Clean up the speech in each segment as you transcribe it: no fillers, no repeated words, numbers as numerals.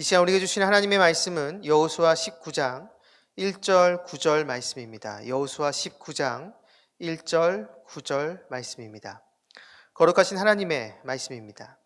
이 시간 우리에게 주신 하나님의 말씀은 여호수아 19장 1절 9절 말씀입니다. 여호수아 19장 1절 9절 말씀입니다. 거룩하신 하나님의 말씀입니다.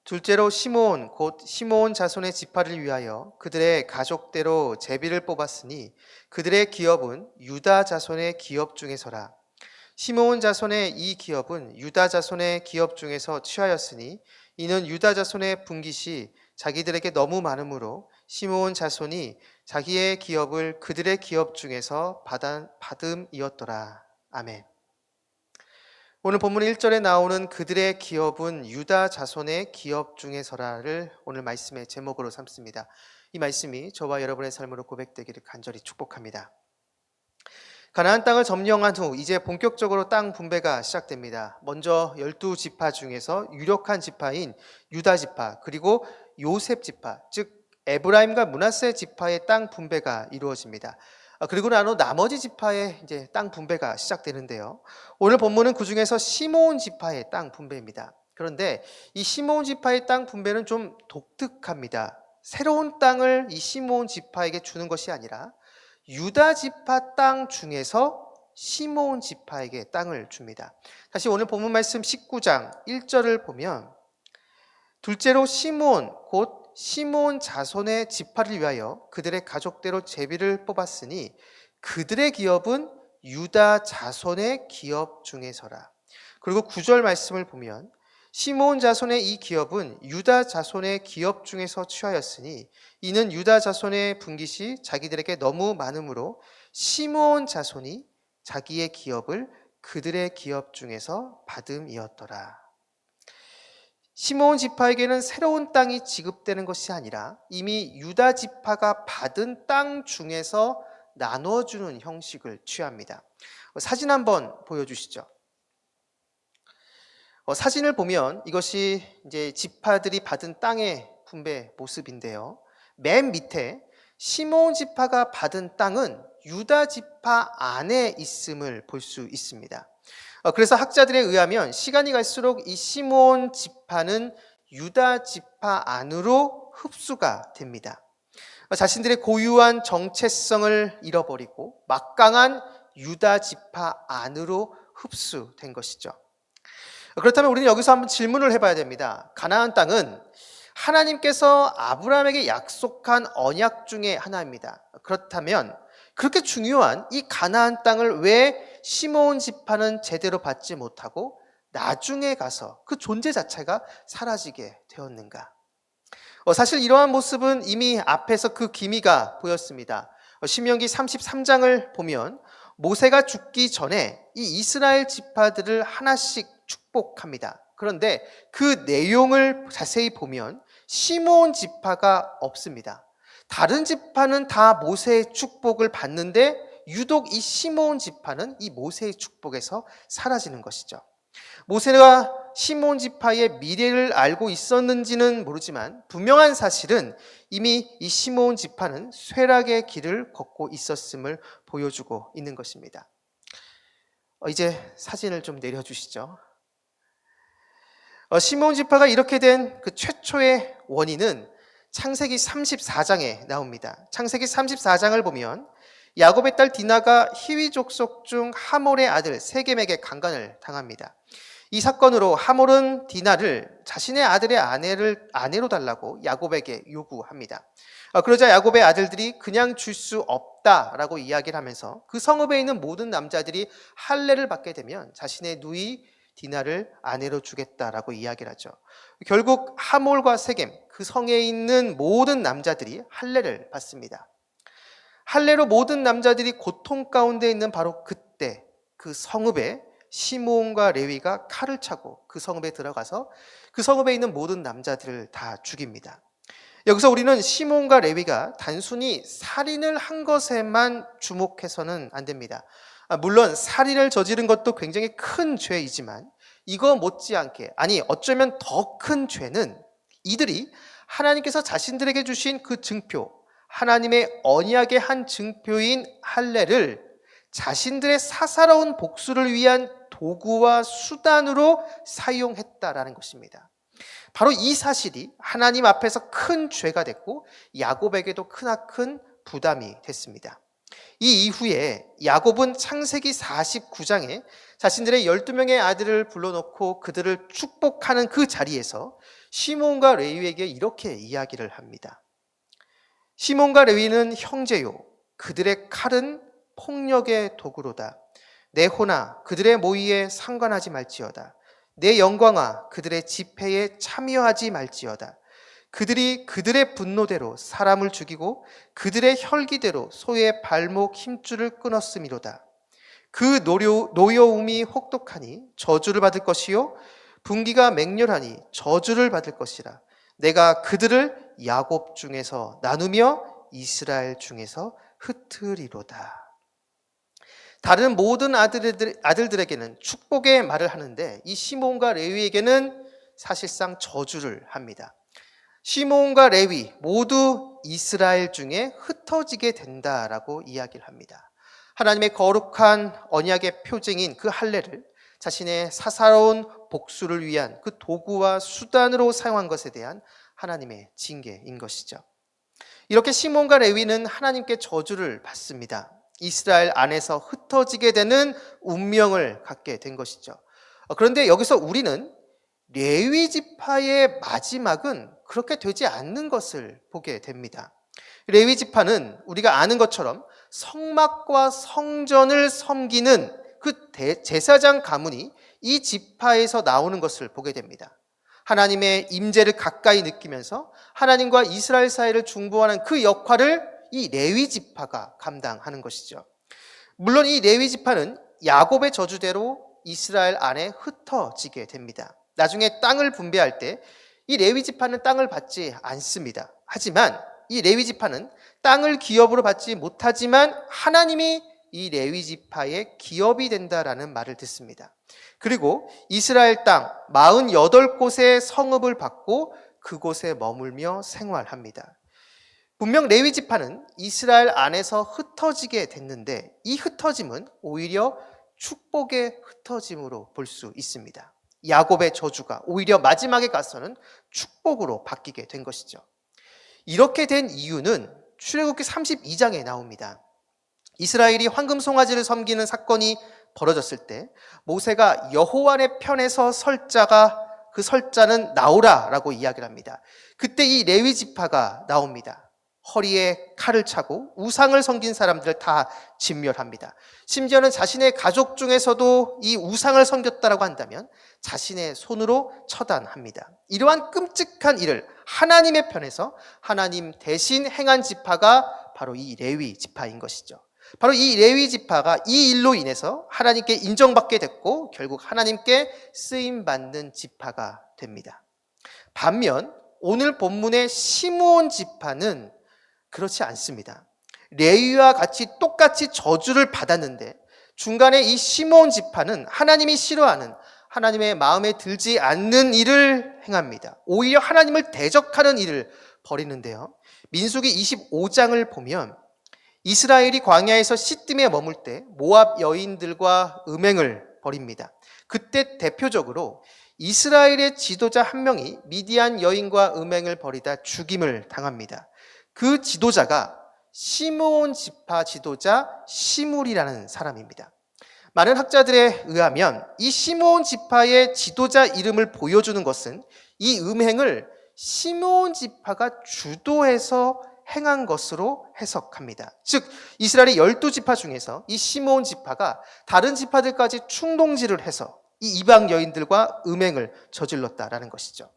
둘째로 시므온 곧 시므온 자손의 지파를 위하여 그들의 가족대로 제비를 뽑았으니 그들의 기업은 유다 자손의 기업 중에서라. 시므온 자손의 이 기업은 유다 자손의 기업 중에서 취하였으니 이는 유다 자손의 분깃이 자기들에게 너무 많으므로 시므온 자손이 자기의 기업을 그들의 기업 중에서 받음이었더라. 아멘. 오늘 본문 1절에 나오는 그들의 기업은 유다 자손의 기업 중에서라를 오늘 말씀의 제목으로 삼습니다. 이 말씀이 저와 여러분의 삶으로 고백되기를 간절히 축복합니다. 가나안 땅을 점령한 후 이제 본격적으로 땅 분배가 시작됩니다. 먼저 12지파 중에서 유력한 지파인 유다 지파 그리고 요셉 지파, 즉 에브라임과 므낫세 지파의 땅 분배가 이루어집니다. 그리고 나머지 지파의 이제 땅 분배가 시작되는데요. 오늘 본문은 그 중에서 시므온 지파의 땅 분배입니다. 그런데 이 시므온 지파의 땅 분배는 좀 독특합니다. 새로운 땅을 이 시므온 지파에게 주는 것이 아니라 유다 지파 땅 중에서 시므온 지파에게 땅을 줍니다. 다시 오늘 본문 말씀 19장 1절을 보면 둘째로 시므온 곧 시므온 자손의 지파를 위하여 그들의 가족대로 제비를 뽑았으니 그들의 기업은 유다 자손의 기업 중에서라. 그리고 9절 말씀을 보면 시므온 자손의 이 기업은 유다 자손의 기업 중에서 취하였으니 이는 유다 자손의 분깃이 자기들에게 너무 많으므로 시므온 자손이 자기의 기업을 그들의 기업 중에서 받음이었더라. 시므온 지파에게는 새로운 땅이 지급되는 것이 아니라 이미 유다 지파가 받은 땅 중에서 나눠주는 형식을 취합니다. 사진 한번 보여주시죠. 사진을 보면 이것이 이제 지파들이 받은 땅의 분배 모습인데요. 맨 밑에 시므온 지파가 받은 땅은 유다 지파 안에 있음을 볼 수 있습니다. 그래서 학자들에 의하면 시간이 갈수록 이 시므온 지파는 유다 지파 안으로 흡수가 됩니다. 자신들의 고유한 정체성을 잃어버리고 막강한 유다 지파 안으로 흡수된 것이죠. 그렇다면 우리는 여기서 한번 질문을 해봐야 됩니다. 가나안 땅은 하나님께서 아브라함에게 약속한 언약 중에 하나입니다. 그렇다면 그렇게 중요한 이 가나안 땅을 왜 시므온 지파는 제대로 받지 못하고 나중에 가서 그 존재 자체가 사라지게 되었는가? 사실 이러한 모습은 이미 앞에서 그 기미가 보였습니다. 신명기 33장을 보면 모세가 죽기 전에 이 이스라엘 지파들을 하나씩 축복합니다. 그런데 그 내용을 자세히 보면 시므온 지파가 없습니다. 다른 지파는 다 모세의 축복을 받는데 유독 이 시므온 지파는 이 모세의 축복에서 사라지는 것이죠. 모세가 시므온 지파의 미래를 알고 있었는지는 모르지만 분명한 사실은 이미 이 시므온 지파는 쇠락의 길을 걷고 있었음을 보여주고 있는 것입니다. 이제 사진을 좀 내려주시죠. 시므온 지파가 이렇게 된 그 최초의 원인은 창세기 34장에 나옵니다. 창세기 34장을 보면 야곱의 딸 디나가 히위 족속 중 하몰의 아들 세겜에게 강간을 당합니다. 이 사건으로 하몰은 디나를 자신의 아들의 아내로 달라고 야곱에게 요구합니다. 그러자 야곱의 아들들이 그냥 줄 수 없다라고 이야기를 하면서 그 성읍에 있는 모든 남자들이 할례를 받게 되면 자신의 누이 디나를 아내로 주겠다라고 이야기를 하죠. 결국 하몰과 세겜 그 성에 있는 모든 남자들이 할례를 받습니다. 할례로 모든 남자들이 고통 가운데 있는 바로 그때 그 성읍에 시므온과 레위가 칼을 차고 그 성읍에 들어가서 그 성읍에 있는 모든 남자들을 다 죽입니다. 여기서 우리는 시므온과 레위가 단순히 살인을 한 것에만 주목해서는 안 됩니다. 물론 살인을 저지른 것도 굉장히 큰 죄이지만 이거 못지않게 어쩌면 더 큰 죄는 이들이 하나님께서 자신들에게 주신 그 증표, 하나님의 언약의 한 증표인 할례를 자신들의 사사로운 복수를 위한 도구와 수단으로 사용했다라는 것입니다. 바로 이 사실이 하나님 앞에서 큰 죄가 됐고 야곱에게도 크나큰 부담이 됐습니다. 이 이후에 야곱은 창세기 49장에 자신들의 12명의 아들을 불러놓고 그들을 축복하는 그 자리에서 시몬과 레위에게 이렇게 이야기를 합니다. 시몬과 레위는 형제요, 그들의 칼은 폭력의 도구로다. 내 호나 그들의 모의에 상관하지 말지어다. 내 영광아 그들의 집회에 참여하지 말지어다. 그들이 그들의 분노대로 사람을 죽이고 그들의 혈기대로 소의 발목 힘줄을 끊었음이로다. 그 노여움이 혹독하니 저주를 받을 것이요 분기가 맹렬하니 저주를 받을 것이라. 내가 그들을 야곱 중에서 나누며 이스라엘 중에서 흩으리로다. 다른 모든 아들들에게는 축복의 말을 하는데 이 시몬과 레위에게는 사실상 저주를 합니다. 시몬과 레위 모두 이스라엘 중에 흩어지게 된다라고 이야기를 합니다. 하나님의 거룩한 언약의 표징인 그 할례를 자신의 사사로운 복수를 위한 그 도구와 수단으로 사용한 것에 대한 하나님의 징계인 것이죠. 이렇게 시몬과 레위는 하나님께 저주를 받습니다. 이스라엘 안에서 흩어지게 되는 운명을 갖게 된 것이죠. 그런데 여기서 우리는 레위 지파의 마지막은 그렇게 되지 않는 것을 보게 됩니다. 레위 지파는 우리가 아는 것처럼 성막과 성전을 섬기는 그 제사장 가문이 이 지파에서 나오는 것을 보게 됩니다. 하나님의 임재를 가까이 느끼면서 하나님과 이스라엘 사이를 중보하는 그 역할을 이 레위 지파가 감당하는 것이죠. 물론 이 레위 지파는 야곱의 저주대로 이스라엘 안에 흩어지게 됩니다. 나중에 땅을 분배할 때 이 레위 지파는 땅을 받지 않습니다. 하지만 이 레위 지파는 땅을 기업으로 받지 못하지만 하나님이 이 레위 지파의 기업이 된다라는 말을 듣습니다. 그리고 이스라엘 땅 48곳의 성읍을 받고 그곳에 머물며 생활합니다. 분명 레위 지파는 이스라엘 안에서 흩어지게 됐는데 이 흩어짐은 오히려 축복의 흩어짐으로 볼 수 있습니다. 야곱의 저주가 오히려 마지막에 가서는 축복으로 바뀌게 된 것이죠. 이렇게 된 이유는 출애굽기 32장에 나옵니다. 이스라엘이 황금 송아지를 섬기는 사건이 벌어졌을 때 모세가 여호와의 편에서 설 자가 그 설자는 나오라라고 이야기를 합니다. 그때 이 레위 지파가 나옵니다. 허리에 칼을 차고 우상을 섬긴 사람들을 다 진멸합니다. 심지어는 자신의 가족 중에서도 이 우상을 섬겼다라고 한다면 자신의 손으로 처단합니다. 이러한 끔찍한 일을 하나님의 편에서 하나님 대신 행한 지파가 바로 이 레위 지파인 것이죠. 바로 이 레위 지파가 이 일로 인해서 하나님께 인정받게 됐고 결국 하나님께 쓰임받는 지파가 됩니다. 반면 오늘 본문의 시므온 지파는 그렇지 않습니다. 레위와 같이 똑같이 저주를 받았는데 중간에 이 시므온 지파는 하나님이 싫어하는 하나님의 마음에 들지 않는 일을 행합니다. 오히려 하나님을 대적하는 일을 벌이는데요. 민수기 25장을 보면 이스라엘이 광야에서 시딤에 머물 때 모압 여인들과 음행을 벌입니다. 그때 대표적으로 이스라엘의 지도자 한 명이 미디안 여인과 음행을 벌이다 죽임을 당합니다. 그 지도자가 시므온 지파 지도자 시물이라는 사람입니다. 많은 학자들에 의하면 이 시므온 지파의 지도자 이름을 보여주는 것은 이 음행을 시므온 지파가 주도해서 행한 것으로 해석합니다. 즉 이스라엘의 12지파 중에서 이 시므온 지파가 다른 지파들까지 충동질을 해서 이 이방 여인들과 음행을 저질렀다라는 것이죠.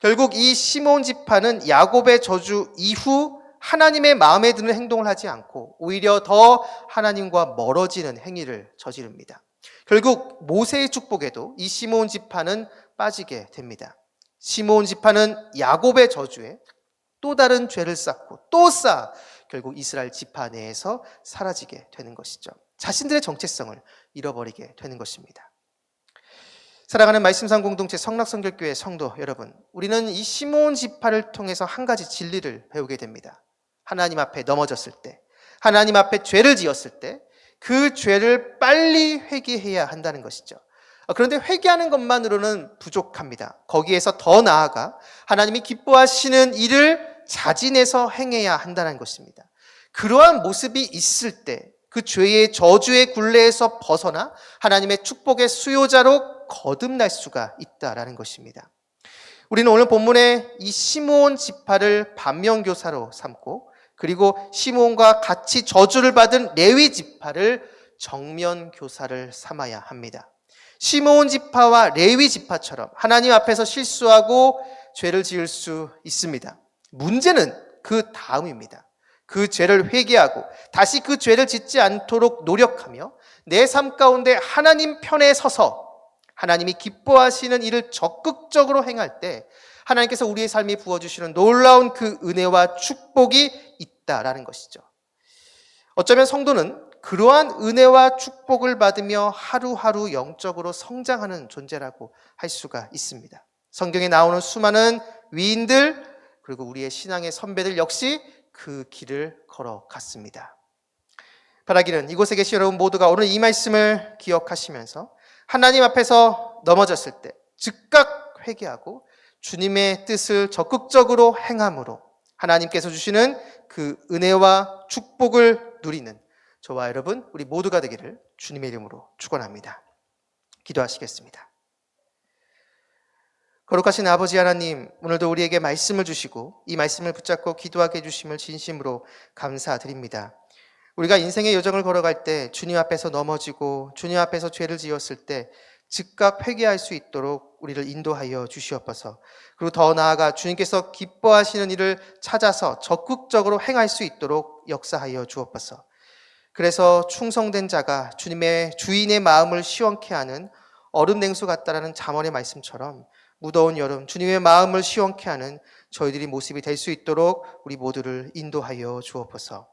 결국 이 시므온 지파는 야곱의 저주 이후 하나님의 마음에 드는 행동을 하지 않고 오히려 더 하나님과 멀어지는 행위를 저지릅니다. 결국 모세의 축복에도 이 시므온 지파는 빠지게 됩니다. 시므온 지파는 야곱의 저주에 또 다른 죄를 쌓고 또 쌓아 결국 이스라엘 지파 내에서 사라지게 되는 것이죠. 자신들의 정체성을 잃어버리게 되는 것입니다. 사랑하는 말씀상 공동체 성락성결교회 성도 여러분, 우리는 이 시므온 지파를 통해서 한 가지 진리를 배우게 됩니다. 하나님 앞에 넘어졌을 때, 하나님 앞에 죄를 지었을 때 그 죄를 빨리 회개해야 한다는 것이죠. 그런데 회개하는 것만으로는 부족합니다. 거기에서 더 나아가 하나님이 기뻐하시는 일을 자진해서 행해야 한다는 것입니다. 그러한 모습이 있을 때 그 죄의 저주의 굴레에서 벗어나 하나님의 축복의 수요자로 거듭날 수가 있다라는 것입니다. 우리는 오늘 본문에 이 시므온 지파를 반면교사로 삼고, 그리고 시므온과 같이 저주를 받은 레위 지파를 정면교사를 삼아야 합니다. 시므온 지파와 레위 지파처럼 하나님 앞에서 실수하고 죄를 지을 수 있습니다. 문제는 그 다음입니다. 그 죄를 회개하고 다시 그 죄를 짓지 않도록 노력하며 내 삶 가운데 하나님 편에 서서 하나님이 기뻐하시는 일을 적극적으로 행할 때 하나님께서 우리의 삶에 부어주시는 놀라운 그 은혜와 축복이 있다라는 것이죠. 어쩌면 성도는 그러한 은혜와 축복을 받으며 하루하루 영적으로 성장하는 존재라고 할 수가 있습니다. 성경에 나오는 수많은 위인들, 그리고 우리의 신앙의 선배들 역시 그 길을 걸어갔습니다. 바라기는 이곳에 계신 여러분 모두가 오늘 이 말씀을 기억하시면서 하나님 앞에서 넘어졌을 때 즉각 회개하고 주님의 뜻을 적극적으로 행함으로 하나님께서 주시는 그 은혜와 축복을 누리는 저와 여러분 우리 모두가 되기를 주님의 이름으로 축원합니다. 기도하시겠습니다. 거룩하신 아버지 하나님, 오늘도 우리에게 말씀을 주시고 이 말씀을 붙잡고 기도하게 해주심을 진심으로 감사드립니다. 우리가 인생의 여정을 걸어갈 때 주님 앞에서 넘어지고 주님 앞에서 죄를 지었을 때 즉각 회개할 수 있도록 우리를 인도하여 주시옵소서. 그리고 더 나아가 주님께서 기뻐하시는 일을 찾아서 적극적으로 행할 수 있도록 역사하여 주옵소서. 그래서 충성된 자가 주님의 주인의 마음을 시원케 하는 얼음 냉수 같다라는 잠언의 말씀처럼 무더운 여름 주님의 마음을 시원케 하는 저희들이 모습이 될 수 있도록 우리 모두를 인도하여 주옵소서.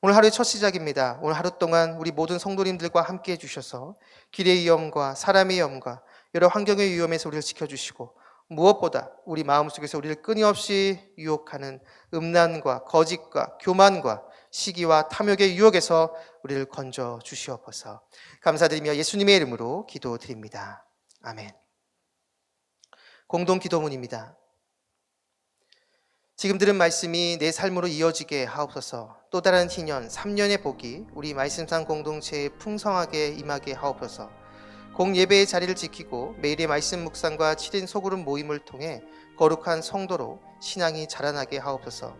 오늘 하루의 첫 시작입니다. 오늘 하루 동안 우리 모든 성도님들과 함께 해주셔서 길의 위험과 사람의 위험과 여러 환경의 위험에서 우리를 지켜주시고 무엇보다 우리 마음속에서 우리를 끊임없이 유혹하는 음란과 거짓과 교만과 시기와 탐욕의 유혹에서 우리를 건져 주시옵소서. 감사드리며 예수님의 이름으로 기도드립니다. 아멘. 공동 기도문입니다. 지금 들은 말씀이 내 삶으로 이어지게 하옵소서. 또 다른 희년 3년의 복이 우리 말씀상 공동체에 풍성하게 임하게 하옵소서. 공예배의 자리를 지키고 매일의 말씀 묵상과 7인 소그룹 모임을 통해 거룩한 성도로 신앙이 자라나게 하옵소서.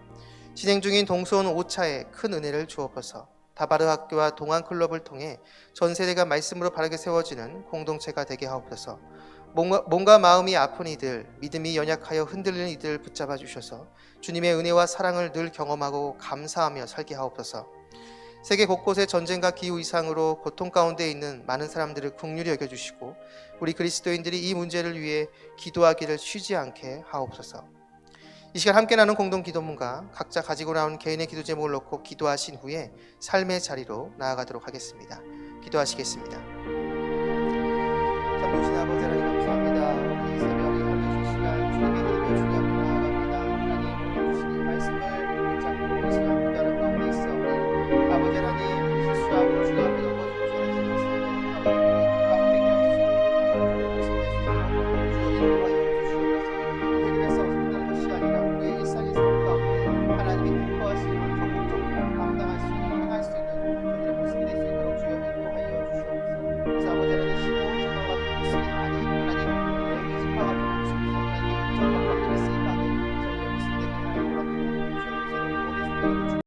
진행 중인 동수원 5차에 큰 은혜를 주옵소서. 다바르 학교와 동안클럽을 통해 전 세대가 말씀으로 바르게 세워지는 공동체가 되게 하옵소서. 몸과 마음이 아픈 이들, 믿음이 연약하여 흔들리는 이들 붙잡아 주셔서 주님의 은혜와 사랑을 늘 경험하고 감사하며 살게 하옵소서. 세계 곳곳의 전쟁과 기후 이상으로 고통 가운데 있는 많은 사람들을 긍휼히 여겨주시고 우리 그리스도인들이 이 문제를 위해 기도하기를 쉬지 않게 하옵소서. 이 시간 함께 나눈 공동 기도문과 각자 가지고 나온 개인의 기도 제목을 놓고 기도하신 후에 삶의 자리로 나아가도록 하겠습니다. 기도하시겠습니다. 참 좋으신 아버지 하나님 감사합니다. 이 새벽에 하루의 시간 주님의 이름을 주님 앞에 나아갑니다. 하나님 주신 이 말씀을 붙잡고 이 시간 기도하는 가운데 있어 아버지 하나님 실수하고 주님 앞에 넘어지고 죄를 지었습니다. 아버지 우리가 회개할 수 있는 주님 인도하여 주시옵소서. 회개해서 끝나는 것이 아니라 우리의 일상의 삶 가운데 하나님이 기뻐하시는 적극적으로 감당할 수 있는 행할 수 있는 저희의 모습이 될 수 있도록 주여 인도하여 주시옵소서. 그래서 아버지 하나님